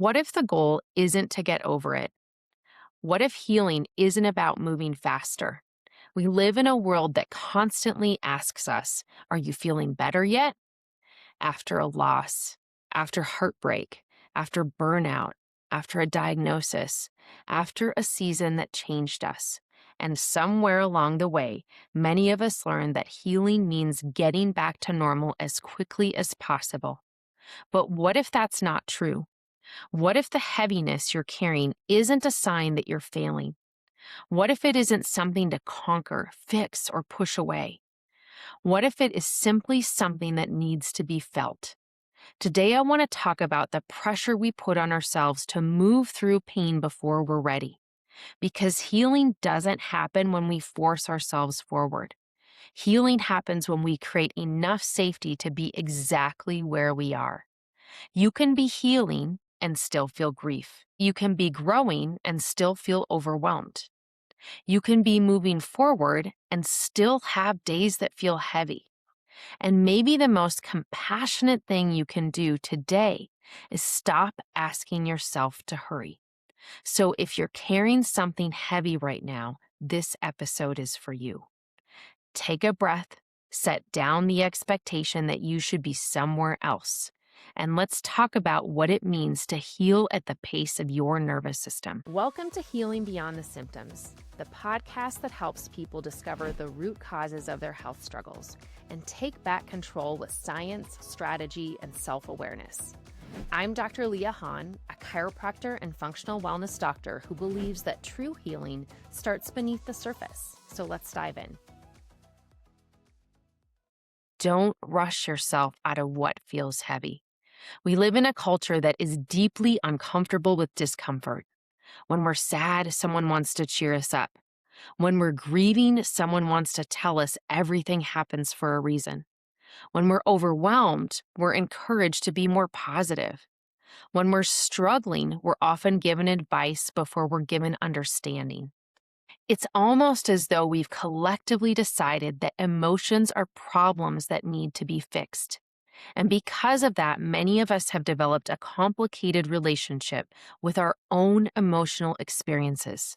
What if the goal isn't to get over it? What if healing isn't about moving faster? We live in a world that constantly asks us, are you feeling better yet? After a loss, after heartbreak, after burnout, after a diagnosis, after a season that changed us. And somewhere along the way, many of us learned that healing means getting back to normal as quickly as possible. But what if that's not true? What if the heaviness you're carrying isn't a sign that you're failing? What if it isn't something to conquer, fix, or push away? What if it is simply something that needs to be felt? Today, I want to talk about the pressure we put on ourselves to move through pain before we're ready. Because healing doesn't happen when we force ourselves forward. Healing happens when we create enough safety to be exactly where we are. You can be healing and still feel grief. You can be growing and still feel overwhelmed. You can be moving forward and still have days that feel heavy. And maybe the most compassionate thing you can do today is stop asking yourself to hurry. So if you're carrying something heavy right now, this episode is for you. Take a breath, set down the expectation that you should be somewhere else, and let's talk about what it means to heal at the pace of your nervous system. Welcome to Healing Beyond the Symptoms, the podcast that helps people discover the root causes of their health struggles and take back control with science, strategy, and self-awareness. I'm Dr. Leah Hahn, a chiropractor and functional wellness doctor who believes that true healing starts beneath the surface. So let's dive in. Don't rush yourself out of what feels heavy. We live in a culture that is deeply uncomfortable with discomfort. When we're sad, someone wants to cheer us up. When we're grieving, someone wants to tell us everything happens for a reason. When we're overwhelmed, we're encouraged to be more positive. When we're struggling, we're often given advice before we're given understanding. It's almost as though we've collectively decided that emotions are problems that need to be fixed. And because of that, many of us have developed a complicated relationship with our own emotional experiences.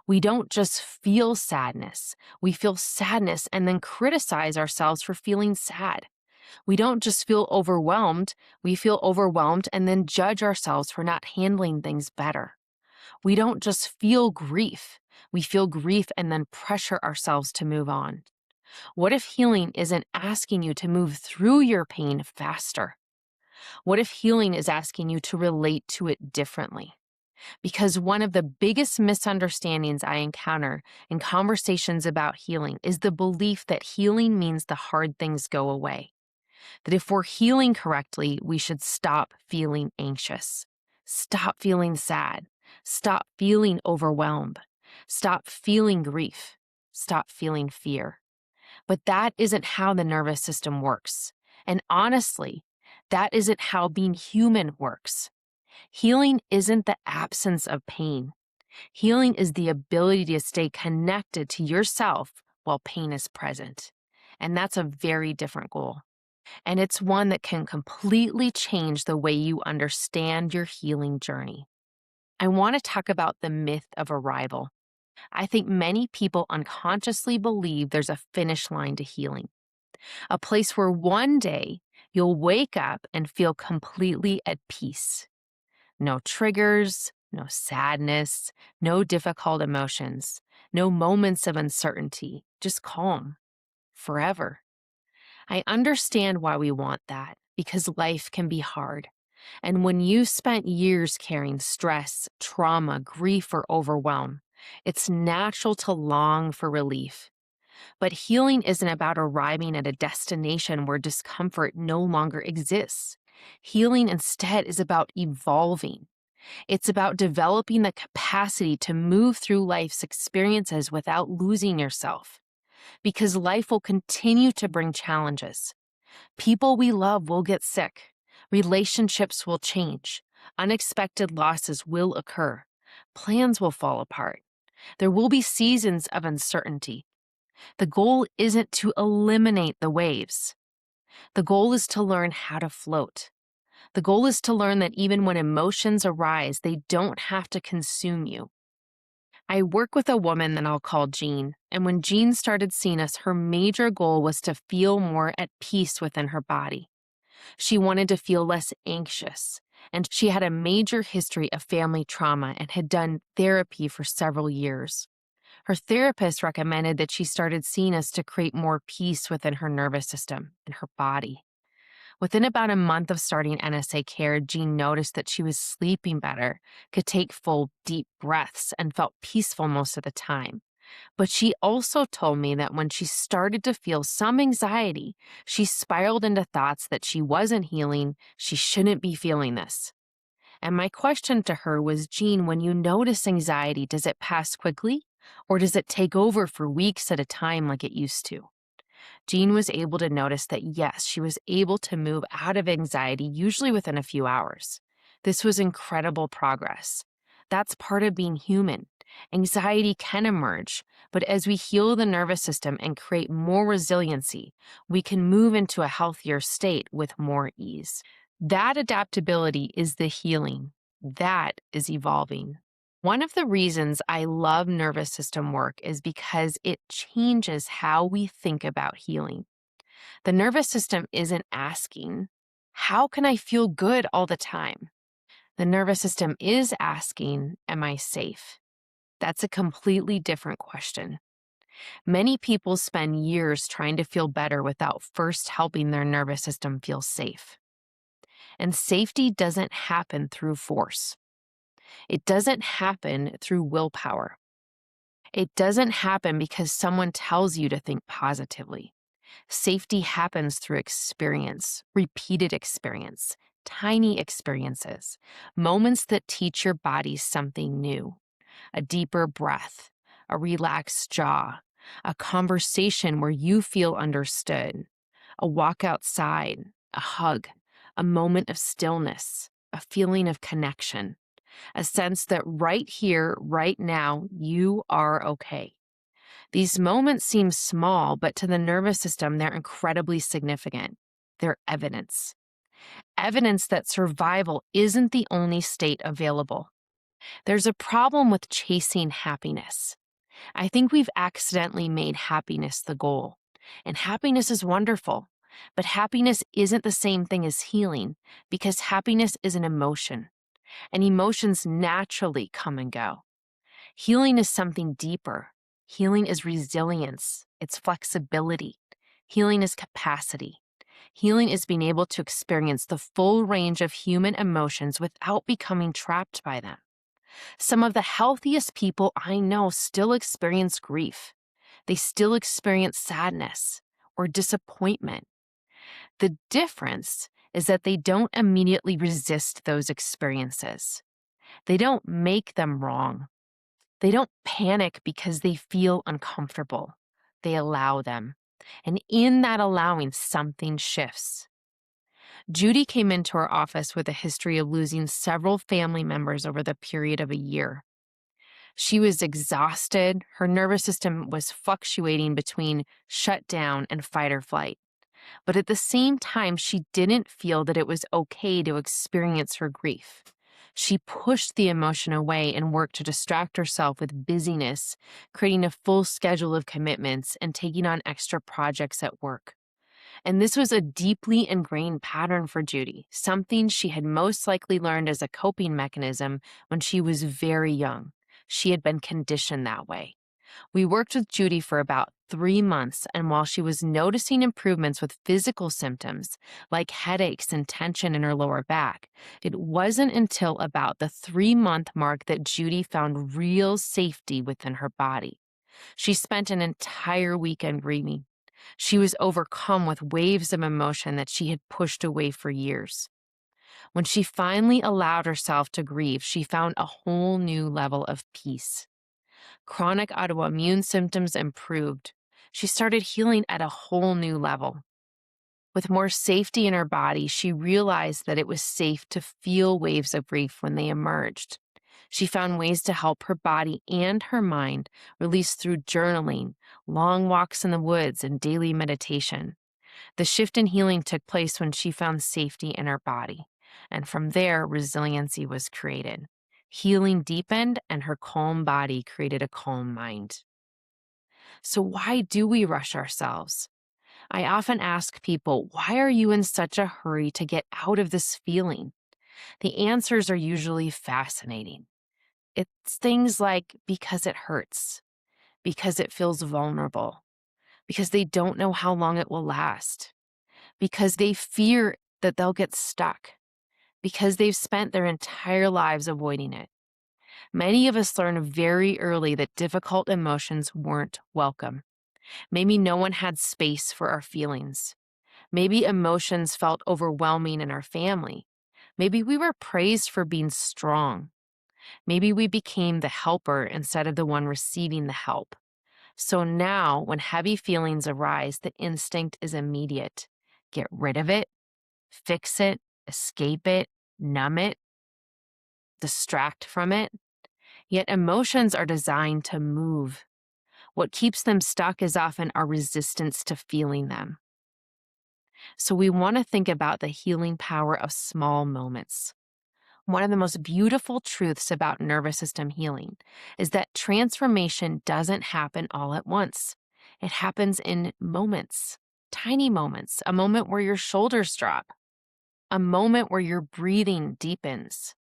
We don't just feel sadness. We feel sadness and then criticize ourselves for feeling sad. We don't just feel overwhelmed. We feel overwhelmed and then judge ourselves for not handling things better. We don't just feel grief. We feel grief and then pressure ourselves to move on. What if healing isn't asking you to move through your pain faster? What if healing is asking you to relate to it differently? Because one of the biggest misunderstandings I encounter in conversations about healing is the belief that healing means the hard things go away. That if we're healing correctly, we should stop feeling anxious, stop feeling sad, stop feeling overwhelmed, stop feeling grief, stop feeling fear. But that isn't how the nervous system works. And honestly, that isn't how being human works. Healing isn't the absence of pain. Healing is the ability to stay connected to yourself while pain is present. And that's a very different goal. And it's one that can completely change the way you understand your healing journey. I want to talk about the myth of arrival. I think many people unconsciously believe there's a finish line to healing, a place where one day you'll wake up and feel completely at peace. No triggers, no sadness, no difficult emotions, no moments of uncertainty, just calm, forever. I understand why we want that, because life can be hard. And when you spent years carrying stress, trauma, grief, or overwhelm, it's natural to long for relief. But healing isn't about arriving at a destination where discomfort no longer exists. Healing instead is about evolving. It's about developing the capacity to move through life's experiences without losing yourself. Because life will continue to bring challenges. People we love will get sick. Relationships will change. Unexpected losses will occur. Plans will fall apart. There will be seasons of uncertainty. The goal isn't to eliminate the waves. The goal is to learn how to float. The goal is to learn that even when emotions arise, they don't have to consume you. I work with a woman that I'll call Jean, and when Jean started seeing us, her major goal was to feel more at peace within her body. She wanted to feel less anxious, and she had a major history of family trauma and had done therapy for several years. Her therapist recommended that she started seeing us to create more peace within her nervous system and her body. Within about a month of starting NSA care, Jean noticed that she was sleeping better, could take full, deep breaths, and felt peaceful most of the time. But she also told me that when she started to feel some anxiety, she spiraled into thoughts that she wasn't healing, she shouldn't be feeling this. And my question to her was, Jean, when you notice anxiety, does it pass quickly? Or does it take over for weeks at a time like it used to? Jean was able to notice that yes, she was able to move out of anxiety usually within a few hours. This was incredible progress. That's part of being human. Anxiety can emerge, but as we heal the nervous system and create more resiliency, we can move into a healthier state with more ease. That adaptability is the healing. That is evolving. One of the reasons I love nervous system work is because it changes how we think about healing. The nervous system isn't asking, how can I feel good all the time? The nervous system is asking, am I safe? That's a completely different question. Many people spend years trying to feel better without first helping their nervous system feel safe. And safety doesn't happen through force. It doesn't happen through willpower. It doesn't happen because someone tells you to think positively. Safety happens through experience, repeated experience, tiny experiences, moments that teach your body something new, a deeper breath, a relaxed jaw, a conversation where you feel understood, a walk outside, a hug, a moment of stillness, a feeling of connection, a sense that right here, right now, you are okay. These moments seem small, but to the nervous system, they're incredibly significant. They're evidence. Evidence that survival isn't the only state available. There's a problem with chasing happiness. I think we've accidentally made happiness the goal. And happiness is wonderful, but happiness isn't the same thing as healing because happiness is an emotion, and emotions naturally come and go. Healing is something deeper. Healing is resilience. It's flexibility. Healing is capacity. Healing is being able to experience the full range of human emotions without becoming trapped by them. Some of the healthiest people I know still experience grief. They still experience sadness or disappointment. The difference is that they don't immediately resist those experiences. They don't make them wrong. They don't panic because they feel uncomfortable. They allow them. And in that allowing, something shifts. Judy came into our office with a history of losing several family members over the period of a year. She was exhausted. Her nervous system was fluctuating between shutdown and fight or flight. But at the same time, she didn't feel that it was okay to experience her grief. She pushed the emotion away and worked to distract herself with busyness, creating a full schedule of commitments and taking on extra projects at work. And this was a deeply ingrained pattern for Judy, something she had most likely learned as a coping mechanism when she was very young. She had been conditioned that way. We worked with Judy for about 3 months, and while she was noticing improvements with physical symptoms like headaches and tension in her lower back, it wasn't until about the 3-month mark that Judy found real safety within her body. She spent an entire weekend grieving. She was overcome with waves of emotion that she had pushed away for years. When she finally allowed herself to grieve, she found a whole new level of peace. Chronic autoimmune symptoms improved. She started healing at a whole new level. With more safety in her body, she realized that it was safe to feel waves of grief when they emerged. She found ways to help her body and her mind release through journaling, long walks in the woods, and daily meditation. The shift in healing took place when she found safety in her body. And from there, resiliency was created. Healing deepened, and her calm body created a calm mind. So, why do we rush ourselves? I often ask people, why are you in such a hurry to get out of this feeling? The answers are usually fascinating. It's things like because it hurts, because it feels vulnerable, because they don't know how long it will last, because they fear that they'll get stuck, because they've spent their entire lives avoiding it. Many of us learn very early that difficult emotions weren't welcome. Maybe no one had space for our feelings. Maybe emotions felt overwhelming in our family. Maybe we were praised for being strong. Maybe we became the helper instead of the one receiving the help. So now, when heavy feelings arise, the instinct is immediate. Get rid of it, fix it, escape it, numb it, distract from it. Yet emotions are designed to move. What keeps them stuck is often our resistance to feeling them. So we want to think about the healing power of small moments. One of the most beautiful truths about nervous system healing is that transformation doesn't happen all at once. It happens in moments, tiny moments, a moment where your shoulders drop, a moment where your breathing deepens,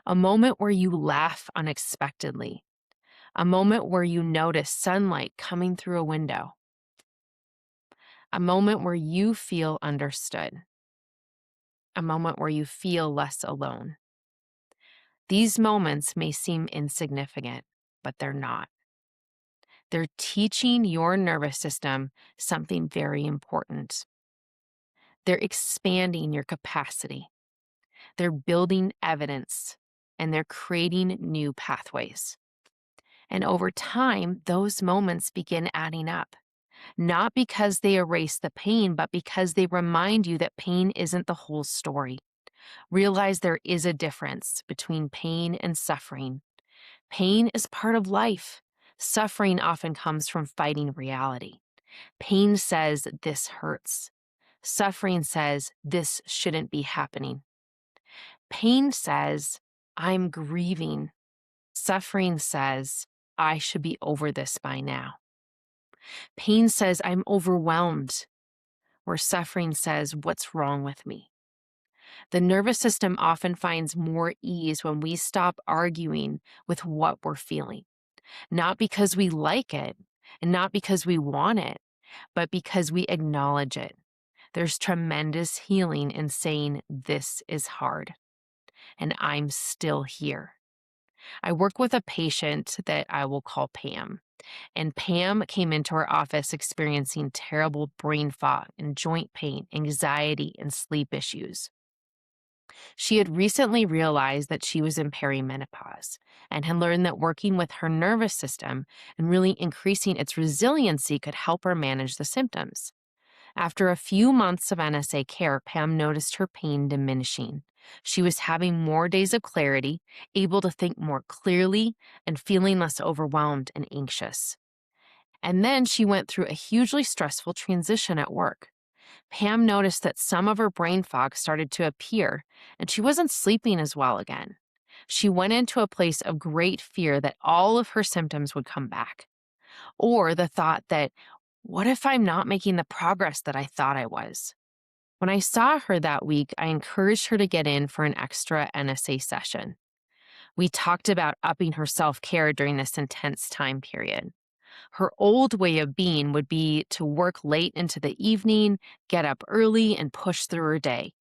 a moment where you laugh unexpectedly, a moment where you notice sunlight coming through a window, a moment where you feel understood, a moment where you feel less alone. These moments may seem insignificant, but they're not. They're teaching your nervous system something very important. They're expanding your capacity. They're building evidence, and they're creating new pathways. And over time, those moments begin adding up, not because they erase the pain, but because they remind you that pain isn't the whole story. Realize there is a difference between pain and suffering. Pain is part of life. Suffering often comes from fighting reality. Pain says this hurts. Suffering says this shouldn't be happening. Pain says I'm grieving. Suffering says I should be over this by now. Pain says I'm overwhelmed, where suffering says what's wrong with me. The nervous system often finds more ease when we stop arguing with what we're feeling. Not because we like it and not because we want it, but because we acknowledge it. There's tremendous healing in saying, this is hard, and I'm still here. I work with a patient that I will call Pam, and Pam came into our office experiencing terrible brain fog and joint pain, anxiety, and sleep issues. She had recently realized that she was in perimenopause and had learned that working with her nervous system and really increasing its resiliency could help her manage the symptoms. After a few months of NSA care, Pam noticed her pain diminishing. She was having more days of clarity, able to think more clearly, and feeling less overwhelmed and anxious. And then she went through a hugely stressful transition at work. Pam noticed that some of her brain fog started to appear, and she wasn't sleeping as well again. She went into a place of great fear that all of her symptoms would come back. Or the thought that, what if I'm not making the progress that I thought I was? When I saw her that week, I encouraged her to get in for an extra NSA session. We talked about upping her self-care during this intense time period. Her old way of being would be to work late into the evening, get up early, and push through her day.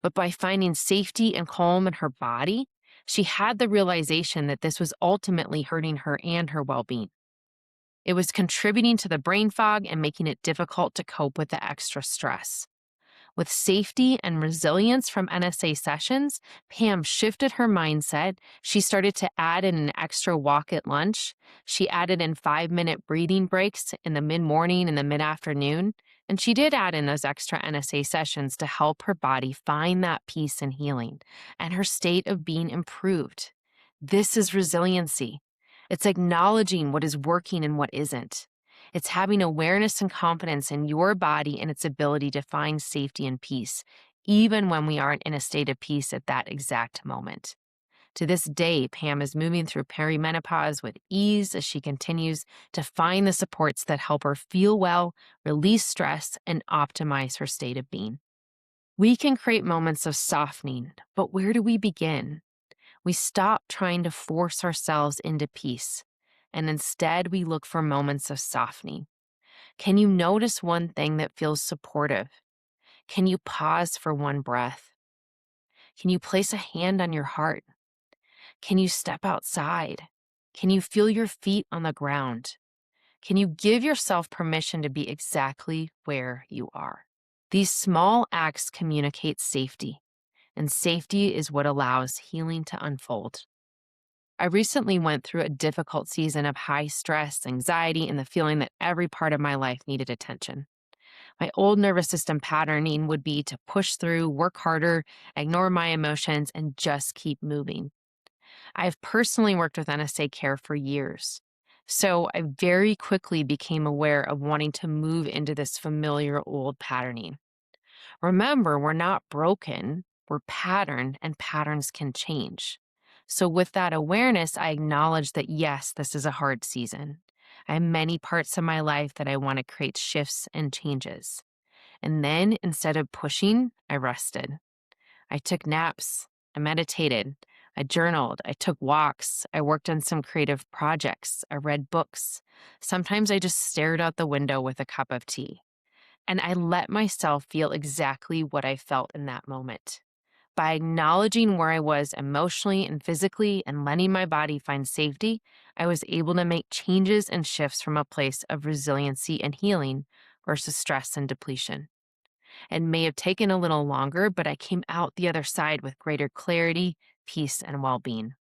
But by finding safety and calm in her body, she had the realization that this was ultimately hurting her and her well-being. It was contributing to the brain fog and making it difficult to cope with the extra stress. With safety and resilience from NSA sessions, Pam shifted her mindset. She started to add in an extra walk at lunch. She added in 5-minute breathing breaks in the mid-morning and the mid-afternoon. And she did add in those extra NSA sessions to help her body find that peace and healing, and her state of being improved. This is resiliency. It's acknowledging what is working and what isn't. It's having awareness and confidence in your body and its ability to find safety and peace, even when we aren't in a state of peace at that exact moment. To this day, Pam is moving through perimenopause with ease as she continues to find the supports that help her feel well, release stress, and optimize her state of being. We can create moments of softening, but where do we begin? We stop trying to force ourselves into peace, and instead we look for moments of softening. Can you notice one thing that feels supportive? Can you pause for one breath? Can you place a hand on your heart? Can you step outside? Can you feel your feet on the ground? Can you give yourself permission to be exactly where you are? These small acts communicate safety, and safety is what allows healing to unfold. I recently went through a difficult season of high stress, anxiety, and the feeling that every part of my life needed attention. My old nervous system patterning would be to push through, work harder, ignore my emotions, and just keep moving. I've personally worked with NSA care for years, so I very quickly became aware of wanting to move into this familiar old patterning. Remember, we're not broken, we're patterned, and patterns can change. So, with that awareness, I acknowledge that yes, this is a hard season. I have many parts of my life that I want to create shifts and changes. And then instead of pushing, I rested. I took naps. I meditated. I journaled. I took walks. I worked on some creative projects. I read books. Sometimes I just stared out the window with a cup of tea. And I let myself feel exactly what I felt in that moment. By acknowledging where I was emotionally and physically and letting my body find safety, I was able to make changes and shifts from a place of resiliency and healing versus stress and depletion. It may have taken a little longer, but I came out the other side with greater clarity, peace, and well being.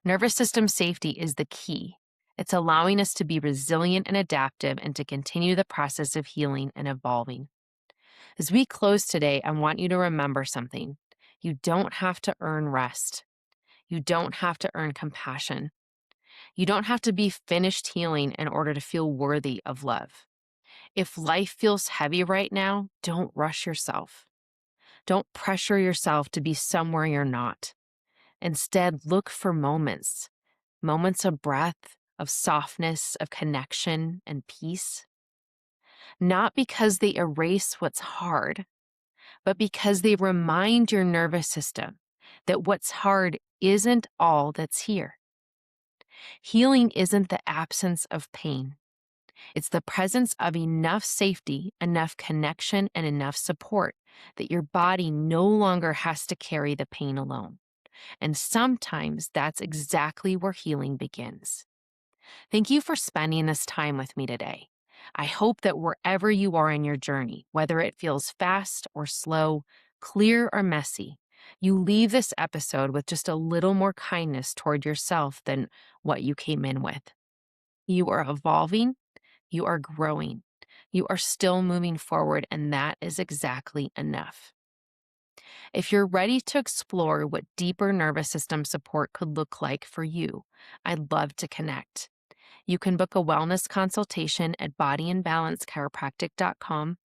Nervous system safety is the key. It's allowing us to be resilient and adaptive and to continue the process of healing and evolving. As we close today, I want you to remember something. You don't have to earn rest. You don't have to earn compassion. You don't have to be finished healing in order to feel worthy of love. If life feels heavy right now, don't rush yourself. Don't pressure yourself to be somewhere you're not. Instead, look for moments of breath, of softness, of connection, and peace. Not because they erase what's hard, but because they remind your nervous system that what's hard isn't all that's here. Healing isn't the absence of pain. It's the presence of enough safety, enough connection, and enough support that your body no longer has to carry the pain alone. And sometimes that's exactly where healing begins. Thank you for spending this time with me today. I hope that wherever you are in your journey, whether it feels fast or slow, clear or messy, you leave this episode with just a little more kindness toward yourself than what you came in with. You are evolving, you are growing, you are still moving forward, and that is exactly enough. If you're ready to explore what deeper nervous system support could look like for you, I'd love to connect. You can book a wellness consultation at bodyandbalancechiropractic.com,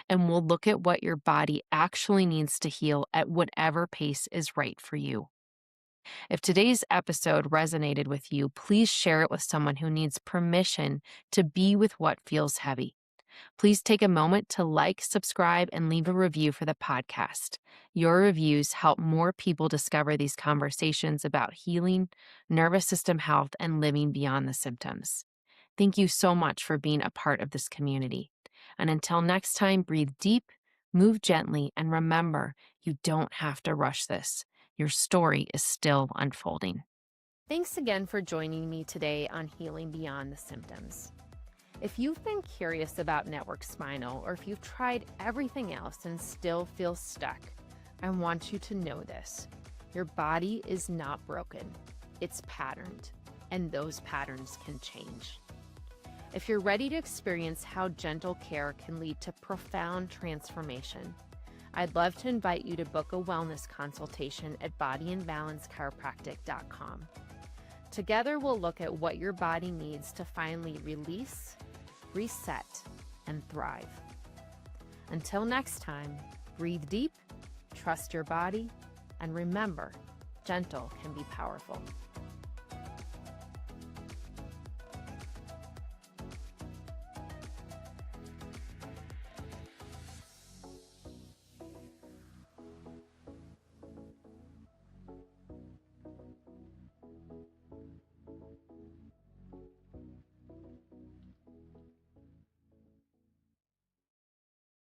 and we'll look at what your body actually needs to heal at whatever pace is right for you. If today's episode resonated with you, please share it with someone who needs permission to be with what feels heavy. Please take a moment to like, subscribe, and leave a review for the podcast. Your reviews help more people discover these conversations about healing, nervous system health, and living beyond the symptoms. Thank you so much for being a part of this community. And until next time, breathe deep, move gently, and remember, you don't have to rush this. Your story is still unfolding. Thanks again for joining me today on Healing Beyond the Symptoms. If you've been curious about network spinal, or if you've tried everything else and still feel stuck, I want you to know this. Your body is not broken. It's patterned, and those patterns can change. If you're ready to experience how gentle care can lead to profound transformation, I'd love to invite you to book a wellness consultation at bodyandbalancechiropractic.com. Together, we'll look at what your body needs to finally release, reset, and thrive. Until next time, Breathe deep, trust your body, and remember, gentle can be powerful.